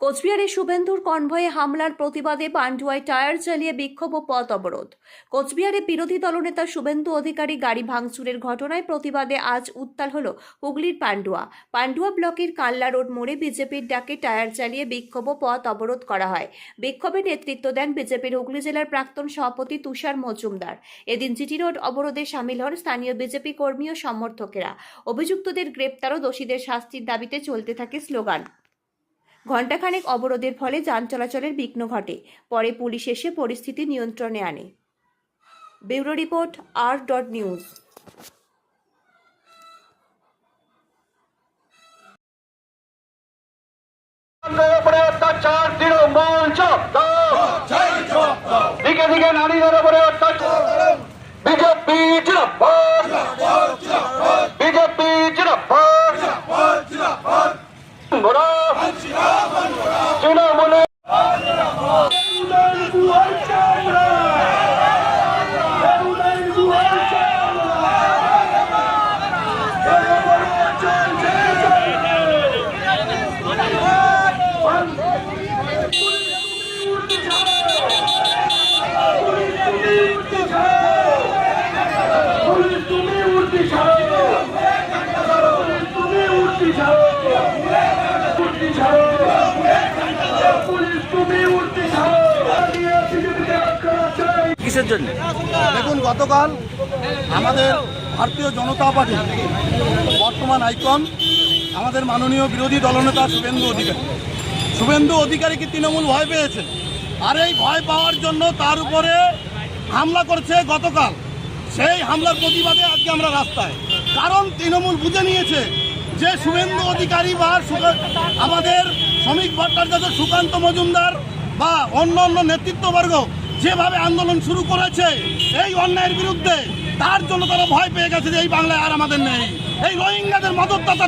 কোচবিহারে শুভেন্দুর কনভয়ে হামলার প্রতিবাদে পান্ডুয়ায় টায়ার চালিয়ে বিক্ষোভ ও পথ অবরোধ। কোচবিহারে বিরোধী দলনেতা শুভেন্দু অধিকারী গাড়ি ভাঙচুরের ঘটনায় প্রতিবাদে আজ উত্তাল হল হুগলির পান্ডুয়া ব্লকের কাল্লা রোড মোড়ে বিজেপির ডাকে টায়ার চালিয়ে বিক্ষোভ ও পথ অবরোধ করা হয়। বিক্ষোভে নেতৃত্ব দেন বিজেপির হুগলি জেলার প্রাক্তন সভাপতি তুষার মজুমদার। এদিন জিটি রোড অবরোধে সামিল হন স্থানীয় বিজেপি কর্মী ও সমর্থকেরা। অভিযুক্তদের গ্রেপ্তার ও দোষীদের শাস্তির দাবিতে চলতে থাকে স্লোগান। ঘণ্টাখানেক অবরোধের ফলে যান চলাচলের বিঘ্ন ঘটে। পরে পুলিশ এসে পরিস্থিতি নিয়ন্ত্রণে আনে। Bureau report R.News। দিকে দিকে নারীদের উপরে অত্যাচার, বিজেপি জিন্দাবাদ, বিজেপি জিন্দাবাদ, তৃণমূলে কিসের জন্য? দেখুন, গতকাল আমাদের ভারতীয় জনতা পার্টি বর্তমান আইকন আমাদের মাননীয় বিরোধী দলনেতা শুভেন্দু অধিকারীকে তৃণমূল ভয় পেয়েছে। আর এই ভয় পাওয়ার জন্য তার উপরে হামলা করছে গতকাল। সেই হামলার প্রতিবাদে আজকে আমরা রাস্তায়, কারণ তৃণমূল বুঝে নিয়েছে যে শুভেন্দু অধিকারী বা আমাদের শ্রমিক ভট্টাচার্য, সুকান্ত মজুমদার বা অন্য নেতৃত্ববর্গ যেভাবে আন্দোলন শুরু করেছে এই অন্যায়ের বিরুদ্ধে, তার জন্য তারা ভয় পেয়ে গেছে যে এই বাংলায় আর আমাদের নেই। এই রোহিঙ্গাদের মদতদাতা